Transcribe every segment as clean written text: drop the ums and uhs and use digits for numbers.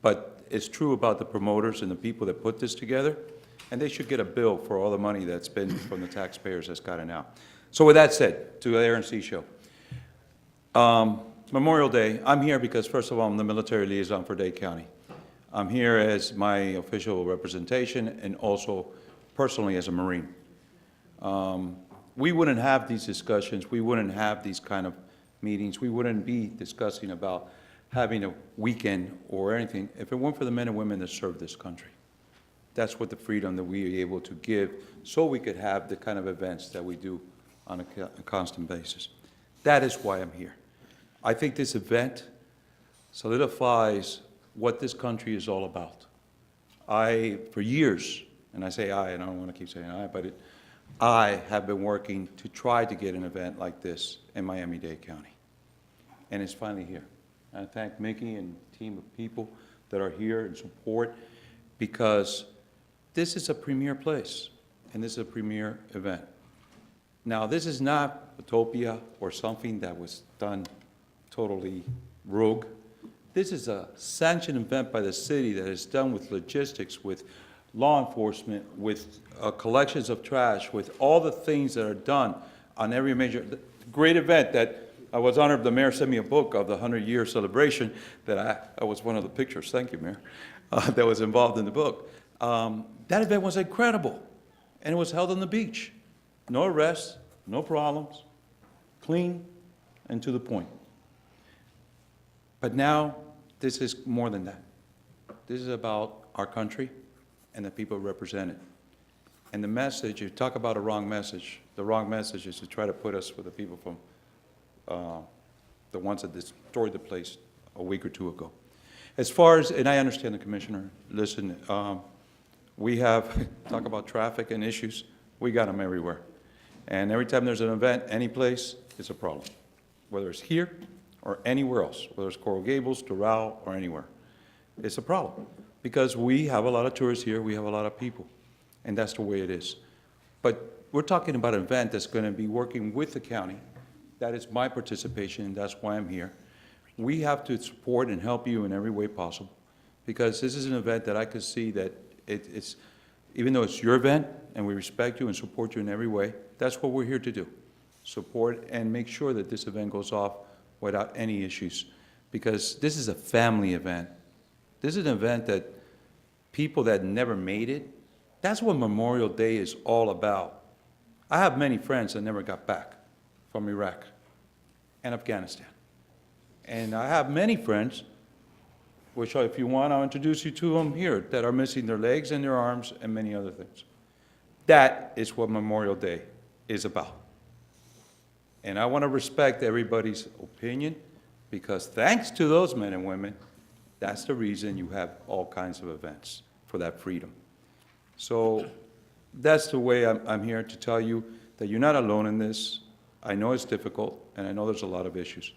But it's true about the promoters and the people that put this together, and they should get a bill for all the money that's been from the taxpayers that's gotten out. So with that said, to the Air and Sea Show. Memorial Day, I'm here because, first of all, I'm the military liaison for Dade County. I'm here as my official representation and also personally as a Marine. We wouldn't have these discussions, we wouldn't have these kind of meetings, we wouldn't be discussing about having a weekend or anything if it weren't for the men and women that serve this country. That's what the freedom that we are able to give so we could have the kind of events that we do on a constant basis. That is why I'm here. I think this event solidifies what this country is all about. For years, and I say I, and I don't want to keep saying I, but I have been working to try to get an event like this in Miami-Dade County. And it's finally here. I thank Mickey and the team of people that are here in support, because this is a premier place, and this is a premier event. Now, this is not utopia or something that was done totally rogue. This is a sanctioned event by the city that is done with logistics, with law enforcement, with collections of trash, with all the things that are done on every major, great event that I was honored. The mayor sent me a book of the 100-year celebration that I was one of the pictures, thank you, Mayor, that was involved in the book. That event was incredible, and it was held on the beach. No arrests, no problems, clean and to the point. But now, this is more than that. This is about our country and the people represented. And the message, you talk about a wrong message. The wrong message is to try to put us with the people from the ones that destroyed the place a week or two ago. As far as, and I understand the Commissioner, listen, we have, talk about traffic and issues, we got them everywhere. And every time there's an event, any place, it's a problem. Whether it's here or anywhere else, whether it's Coral Gables, Doral, or anywhere. It's a problem, because we have a lot of tourists here, we have a lot of people, and that's the way it is. But we're talking about an event that's going to be working with the county. That is my participation, and that's why I'm here. We have to support and help you in every way possible, because this is an event that I could see that it's, even though it's your event, and we respect you and support you in every way, that's what we're here to do. Support and make sure that this event goes off without any issues, because this is a family event. This is an event that people that never made it, that's what Memorial Day is all about. I have many friends that never got back from Iraq and Afghanistan. And I have many friends, which if you want, I'll introduce you to them here, that are missing their legs and their arms and many other things. That is what Memorial Day is about. And I want to respect everybody's opinion, because thanks to those men and women, that's the reason you have all kinds of events for that freedom. So that's the way I'm here to tell you that you're not alone in this. I know it's difficult, and I know there's a lot of issues.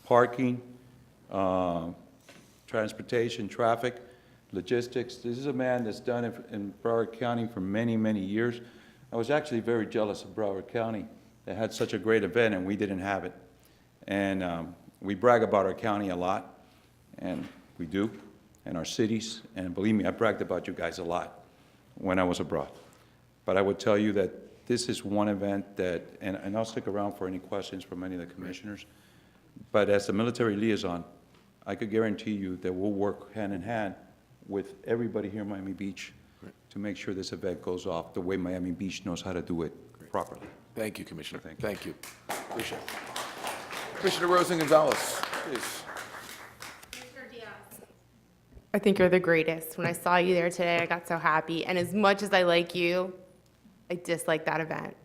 Parking, transportation, traffic, logistics. This is a man that's done it in Broward County for many, many years. I was actually very jealous of Broward County that had such a great event, and we didn't have it. And we brag about our county a lot, and we do, and our cities, and believe me, I bragged about you guys a lot when I was abroad. But I would tell you that this is one event that, and I'll stick around for any questions from any of the commissioners, but as the military liaison, I could guarantee you that we'll work hand in hand with everybody here in Miami Beach to make sure this event goes off the way Miami Beach knows how to do it properly. Thank you, Commissioner. Thank you. Appreciate it. Commissioner Rosen-Gonzalez, please. I think you're the greatest. When I saw you there today, I got so happy. And as much as I like you, I dislike that event.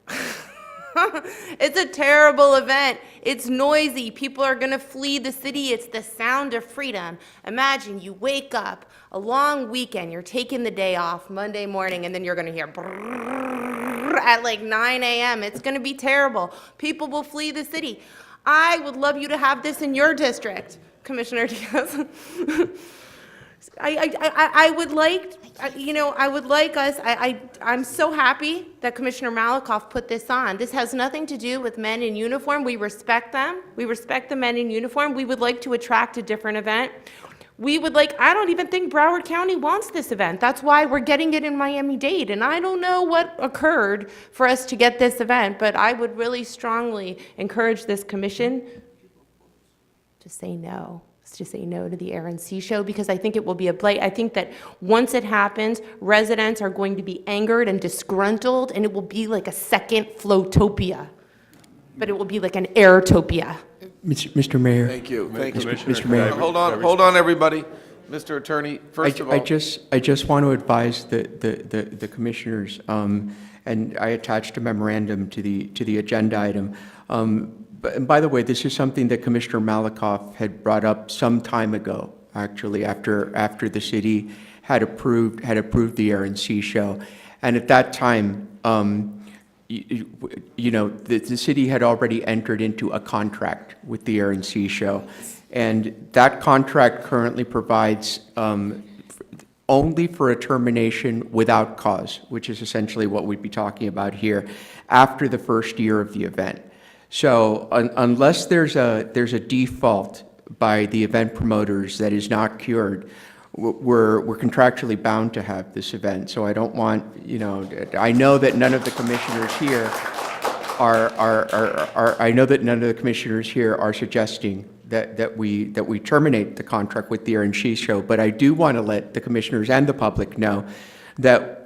It's a terrible event. It's noisy. People are going to flee the city. It's the sound of freedom. Imagine you wake up, a long weekend, you're taking the day off Monday morning, and then you're going to hear brrrr at like 9 a.m. It's going to be terrible. People will flee the city. I would love you to have this in your district, Commissioner Diaz. I would like, I would like us, I'm so happy that Commissioner Malakoff put this on. This has nothing to do with men in uniform. We respect them. We respect the men in uniform. We would like to attract a different event. We would like, I don't even think Broward County wants this event. That's why we're getting it in Miami-Dade. And I don't know what occurred for us to get this event, but I would really strongly encourage this commission to say no. To say no to the Air and Sea Show, because I think it will be a blight. I think that once it happens, residents are going to be angered and disgruntled, and it will be like a second Flowtopia. But it will be like an Airtopia. Mr. Mayor. Thank you, thank you. Mr. Mayor. Hold on, everybody. Mr. Attorney, first of all. I just want to advise the commissioners, and I attached a memorandum to the agenda item. And by the way, this is something that Commissioner Malakoff had brought up some time ago, actually, after the city had approved the Air and Sea Show. And at that time, you know, the city had already entered into a contract with the Air and Sea Show. And that contract currently provides only for a termination without cause, which is essentially what we'd be talking about here, after the first year of the event. So unless there's a default by the event promoters that is not cured, we're contractually bound to have this event. So I don't want, you know, I know that none of the commissioners here I know that none of the commissioners here are suggesting that we terminate the contract with the Air and Sea Show, but I do want to let the commissioners and the public know that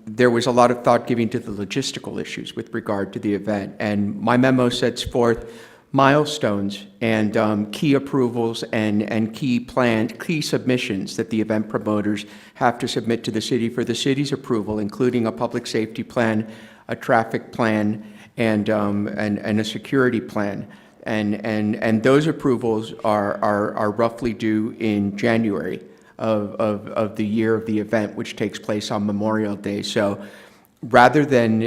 there was a lot of thought given to the logistical issues with regard to the event, and my memo sets forth milestones and key approvals and key submissions that the event promoters have to submit to the city for the city's approval, including a public safety plan, a traffic plan, and a security plan. And those approvals are roughly due in January of the year of the event, which takes place on Memorial Day. So rather than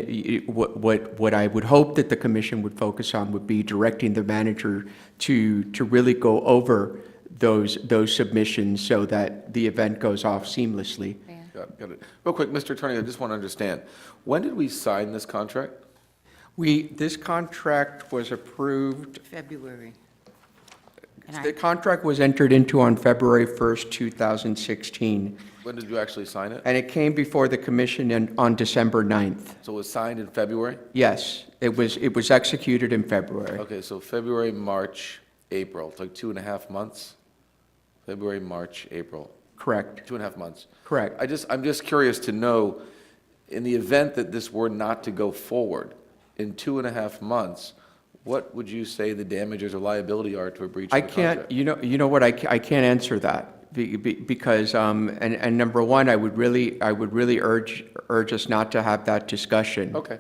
what I would hope that the commission would focus on would be directing the manager to really go over those submissions so that the event goes off seamlessly. Got it. Real quick, Mr. Attorney, I just want to understand, when did we sign this contract? This contract was approved, February. the contract was entered into on February 1st, 2016, When did you actually sign it? and it came before the commission on December 9th. So it was signed in February? Yes, it was executed in February. Okay, so February, March, April, it's like 2.5 months? February, March, April, Correct, 2.5 months. correct. I'm just curious to know, in the event that this were not to go forward, in 2.5 months, what would you say the damages or liability are to a breach of I the can't, contract? you know what, I can't answer that, because, and number one, I would really urge us not to have that discussion. Okay.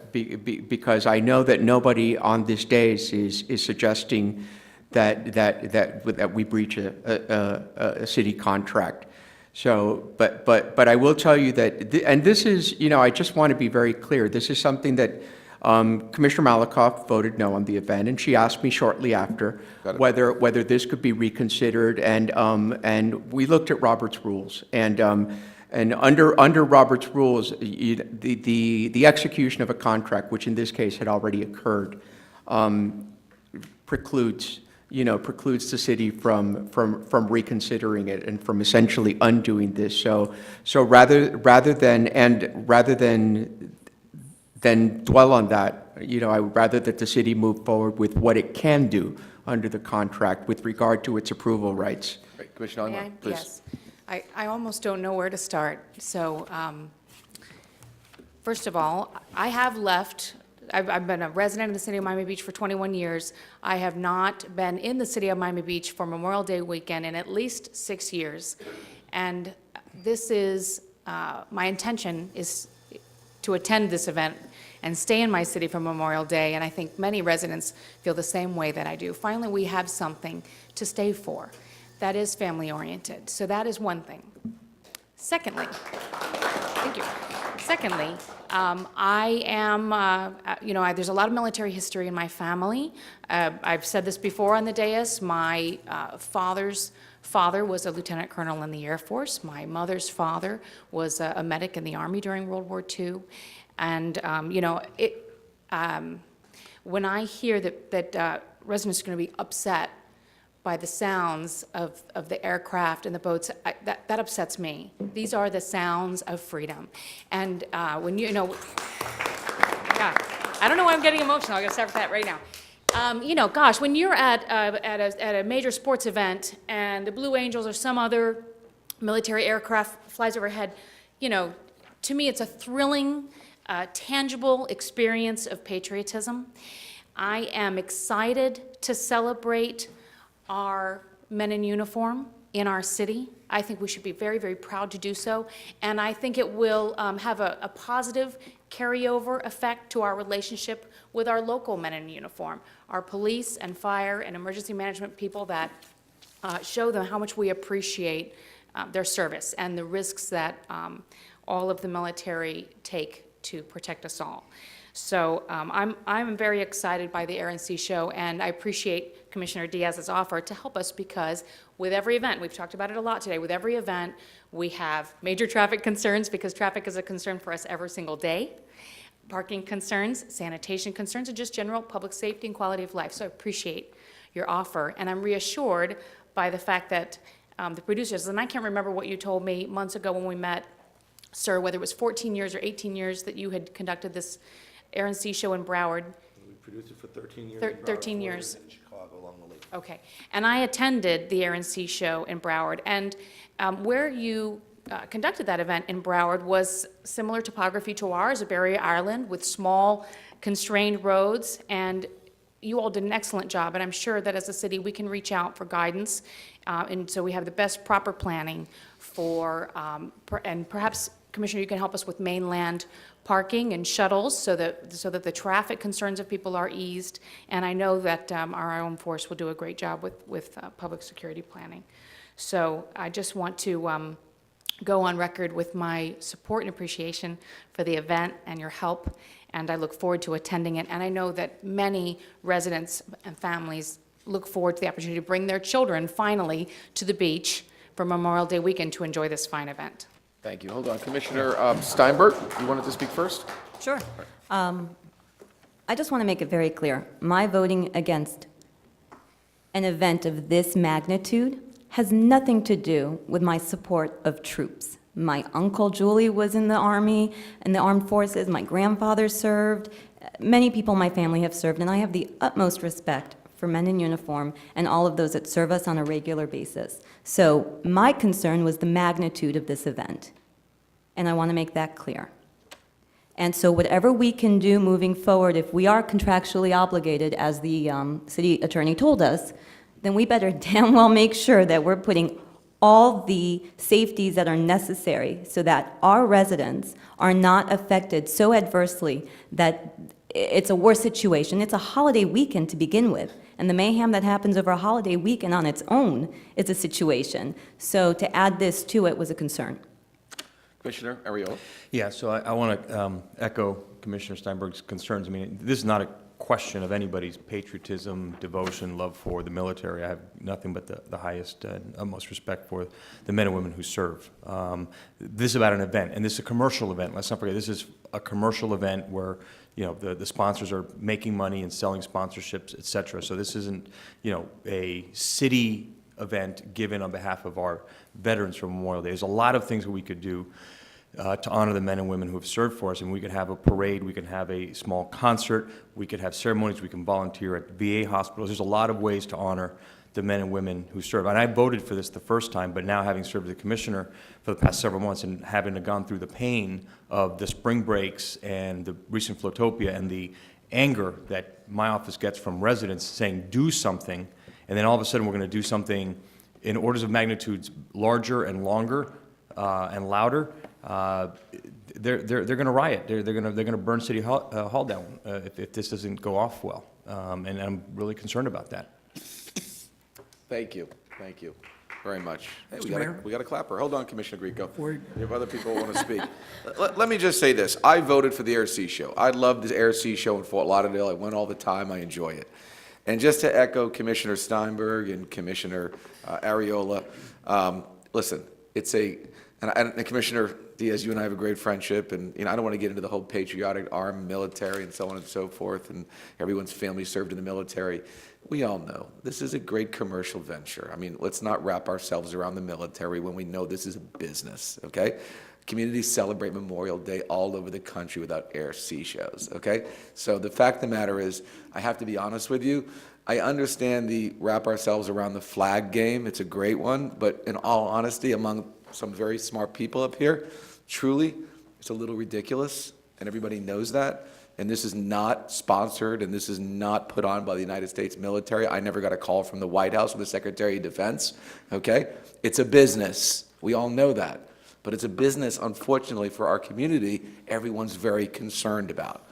Because I know that nobody on this dais is suggesting that we breach a city contract. So, but I will tell you that, and this is, you know, I just want to be very clear, this is something that Commissioner Malakoff voted no on the event, and she asked me shortly after whether this could be reconsidered, and we looked at Robert's rules, and under Robert's rules, the execution of a contract, which in this case had already occurred, precludes the city from reconsidering it and from essentially undoing this. So rather than dwell on that, you know, I would rather that the city move forward with what it can do under the contract with regard to its approval rights. Right, Commissioner May I? Allen, please. Yes. I almost don't know where to start. So, first of all, I have left, I've been a resident of the city of Miami Beach for 21 years. I have not been in the city of Miami Beach for Memorial Day weekend in at least 6 years. And this is, my intention is to attend this event and stay in my city for Memorial Day, and I think many residents feel the same way that I do. Finally, we have something to stay for that is family-oriented, so that is one thing. Secondly, thank you. Secondly, I am, there's a lot of military history in my family. I've said this before on the dais. My father's father was a lieutenant colonel in the Air Force. My mother's father was a medic in the Army during World War II. And, when I hear that residents are going to be upset by the sounds of the aircraft and the boats. That upsets me. These are the sounds of freedom. And when yeah, I don't know why I'm getting emotional. I'm going to start with that right now. Gosh, when you're at a major sports event and the Blue Angels or some other military aircraft flies overhead, to me, it's a thrilling, tangible experience of patriotism. I am excited to celebrate our men in uniform in our city. I think we should be very, very proud to do so, and I think it will have a positive carryover effect to our relationship with our local men in uniform, our police and fire and emergency management people that show them how much we appreciate their service and the risks that all of the military take to protect us all. So I'm very excited by the Air and Sea Show, and I appreciate Commissioner Diaz's offer to help us, because with every event, we've talked about it a lot today, with every event, we have major traffic concerns, because traffic is a concern for us every single day, parking concerns, sanitation concerns, and just general public safety and quality of life. So I appreciate your offer, and I'm reassured by the fact that the producers, and I can't remember what you told me months ago when we met, sir, whether it was 14 years or 18 years that you had conducted this Air and Sea Show in Broward. We produced it for 13 years. 13 years. In Chicago along the lake. Okay. And I attended the Air and Sea Show in Broward. And where you conducted that event in Broward was similar topography to ours, a barrier island with small constrained roads. And you all did an excellent job. And I'm sure that as a city, we can reach out for guidance. And so we have the best proper planning for, and perhaps, Commissioner, you can help us with mainland parking and shuttles so that the traffic concerns of people are eased. And I know that our own force will do a great job with public security planning. So I just want to go on record with my support and appreciation for the event and your help, and I look forward to attending it. And I know that many residents and families look forward to the opportunity to bring their children finally to the beach for Memorial Day weekend to enjoy this fine event. Thank you. Hold on. Commissioner Steinberg, you wanted to speak first? Sure. I just want to make it very clear. My voting against an event of this magnitude has nothing to do with my support of troops. My uncle Julie was in the Army and the Armed Forces. My grandfather served. Many people in my family have served, and I have the utmost respect for men in uniform and all of those that serve us on a regular basis. So my concern was the magnitude of this event, and I want to make that clear. And so whatever we can do moving forward, if we are contractually obligated, as the city attorney told us, then we better damn well make sure that we're putting all the safeties that are necessary so that our residents are not affected so adversely that it's a worse situation. It's a holiday weekend to begin with, and the mayhem that happens over a holiday weekend on its own is a situation. So to add this to it was a concern. Commissioner Ariola. Yeah, so I want to echo Commissioner Steinberg's concerns. I mean, this is not a question of anybody's patriotism, devotion, love for the military. I have nothing but the highest and utmost respect for the men and women who serve. This is about an event, and this is a commercial event. Let's not forget, this is a commercial event where, you know, the sponsors are making money and selling sponsorships, et cetera. So this isn't, you know, a city event given on behalf of our veterans for Memorial Day. There's a lot of things that we could do to honor the men and women who have served for us, and we could have a parade, we could have a small concert, we could have ceremonies, we can volunteer at VA hospitals. There's a lot of ways to honor the men and women who serve. And I voted for this the first time, but now having served as the commissioner for the past several months and having gone through the pain of the spring breaks and the recent Flotopia and the anger that my office gets from residents saying, do something, and then all of a sudden we're going to do something in orders of magnitudes larger and longer and louder, they're going to riot. They're going to burn City Hall down if this doesn't go off well, and I'm really concerned about that. Thank you very much. Hey, Mr. Mayor? we got a clapper. Hold on, Commissioner Grieco. Before- We have other people who want to speak. Let me just say this. I voted for the Air Sea Show. I love the Air Sea Show in Fort Lauderdale. I went all the time. I enjoy it. And just to echo Commissioner Steinberg and Commissioner Ariola, listen, And Commissioner Diaz, you and I have a great friendship, and, I don't want to get into the whole patriotic armed military and so on and so forth, and everyone's family served in the military. We all know this is a great commercial venture. I mean, let's not wrap ourselves around the military when we know this is a business, okay? Communities celebrate Memorial Day all over the country without air-sea shows, okay? So the fact of the matter is, I have to be honest with you, I understand the wrap ourselves around the flag game. It's a great one, but in all honesty, among some very smart people up here, truly, it's a little ridiculous, and everybody knows that. And this is not sponsored, and this is not put on by the United States military. I never got a call from the White House or the Secretary of Defense, okay? It's a business. We all know that. But it's a business, unfortunately, for our community, everyone's very concerned about.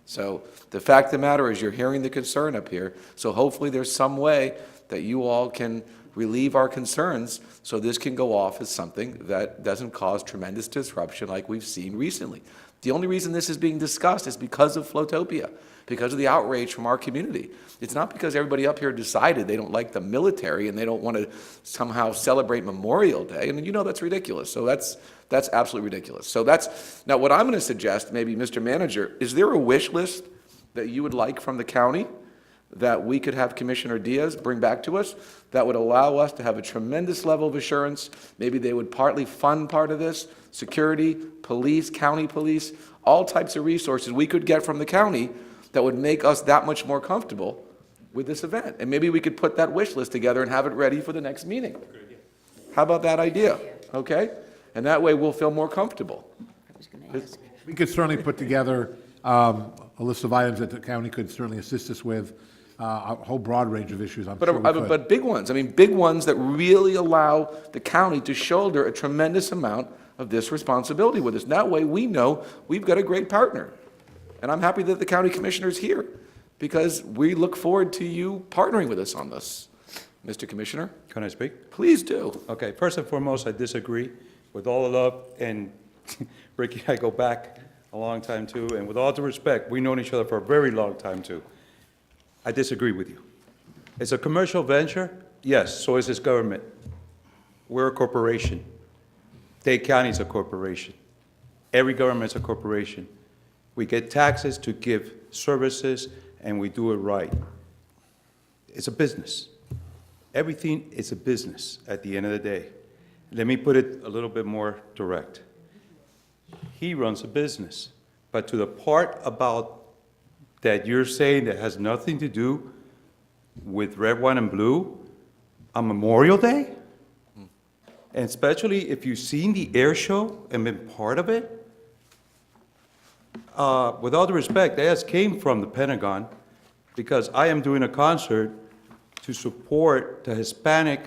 So the fact of the matter is, you're hearing the concern up here, so hopefully there's some way that you all can relieve our concerns so this can go off as something that doesn't cause tremendous disruption like we've seen recently. The only reason this is being discussed is because of Flotopia, because of the outrage from our community. It's not because everybody up here decided they don't like the military and they don't want to somehow celebrate Memorial Day, and that's ridiculous. So that's absolutely ridiculous. So now what I'm going to suggest, maybe Mr. Manager, is there a wish list that you would like from the county that we could have Commissioner Diaz bring back to us that would allow us to have a tremendous level of assurance? Maybe they would partly fund part of this, security, police, county police, all types of resources we could get from the county that would make us that much more comfortable with this event. And maybe we could put that wish list together and have it ready for the next meeting. How about that idea? Okay? And that way we'll feel more comfortable. We could certainly put together a list of items that the county could certainly assist us with, a whole broad range of issues, I'm sure we could. But big ones, big ones that really allow the county to shoulder a tremendous amount of this responsibility with us. That way we know we've got a great partner. And I'm happy that the county commissioner's here because we look forward to you partnering with us on this. Mr. Commissioner, Can I speak? please do. Okay, first and foremost, I disagree with all the love, and Ricky, I go back a long time too, and with all due respect, we've known each other for a very long time too. I disagree with you. It's a commercial venture? Yes, so is this government. We're a corporation. Dade County's a corporation. Every government's a corporation. We get taxes to give services, and we do it right. It's a business. Everything is a business at the end of the day. Let me put it a little bit more direct. He runs a business, but to the part about that you're saying that has nothing to do with red, white, and blue on Memorial Day, and especially if you've seen the air show and been part of it, with all due respect, that came from the Pentagon, because I am doing a concert to support the Hispanic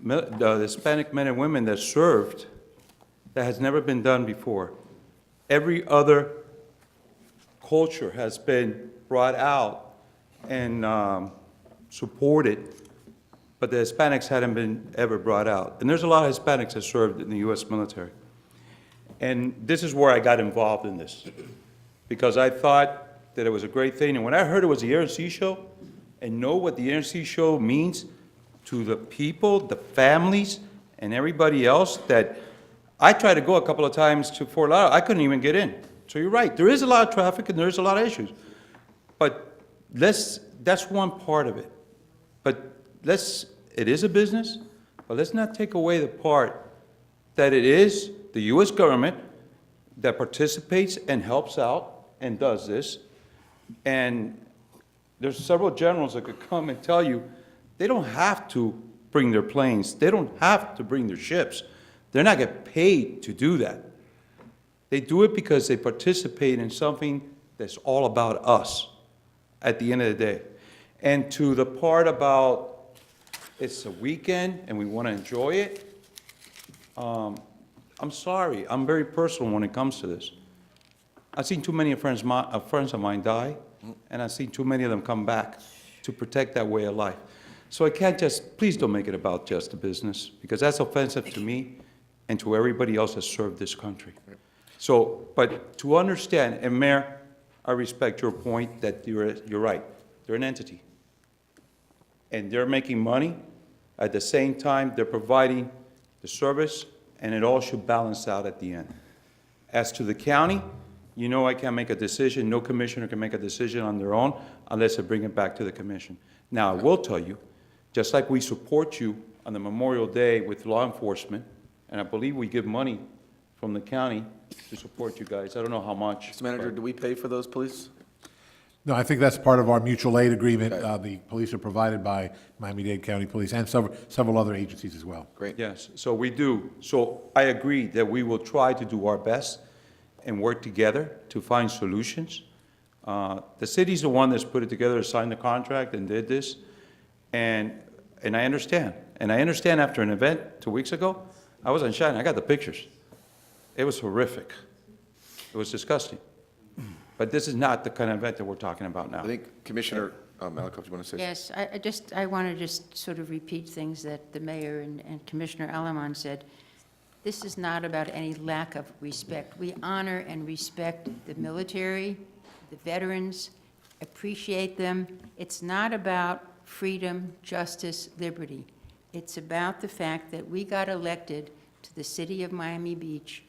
men and women that served. That has never been done before. Every other culture has been brought out and supported, but the Hispanics hadn't been ever brought out. And there's a lot of Hispanics that served in the U.S. military. And this is where I got involved in this, because I thought that it was a great thing. And when I heard it was the Air and Sea Show, and know what the Air and Sea Show means to the people, the families, and everybody else, that I tried to go a couple of times to Fort Lauderdale, I couldn't even get in. So you're right, there is a lot of traffic and there's a lot of issues. But that's one part of it. But it is a business, but let's not take away the part that it is the U.S. government that participates and helps out and does this. And there's several generals that could come and tell you they don't have to bring their planes, they don't have to bring their ships. They're not getting paid to do that. They do it because they participate in something that's all about us at the end of the day. And to the part about it's a weekend and we want to enjoy it, I'm sorry, I'm very personal when it comes to this. I've seen too many friends of mine die, and I've seen too many of them come back to protect that way of life. So I can't please don't make it about just the business, because that's offensive to me and to everybody else that served this country. So, but to understand, and Mayor, I respect your point that you're right. They're an entity. And they're making money. At the same time, they're providing the service and it all should balance out at the end. As to the county, you know I can't make a decision, no commissioner can make a decision on their own unless I bring it back to the commission. Now, I will tell you, just like we support you on the Memorial Day with law enforcement, and I believe we give money from the county to support you guys, I don't know how much. Mr. Manager, do we pay for those police? No, I think that's part of our mutual aid agreement. The police are provided by Miami-Dade County Police and several other agencies as well. Great. Yes, so we do. So I agree that we will try to do our best and work together to find solutions. The city's the one that's put it together, signed the contract and did this, and I understand. And I understand after an event 2 weeks ago, I was in China, I got the pictures. It was horrific. It was disgusting. But this is not the kind of event that we're talking about now. I think Commissioner Malakoff, you want to say? Yes, I want to just sort of repeat things that the mayor and Commissioner Alamán said. This is not about any lack of respect. We honor and respect the military, the veterans, appreciate them. It's not about freedom, justice, liberty. It's about the fact that we got elected to the city of Miami Beach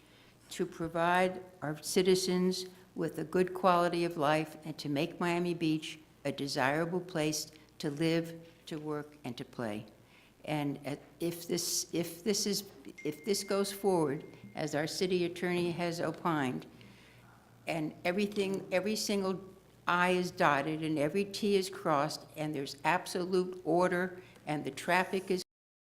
to provide our citizens with a good quality of life and to make Miami Beach a desirable place to live, to work, and to play. And if this goes forward, as our city attorney has opined, and every single I is dotted and every T is crossed, and there's absolute order, and the traffic is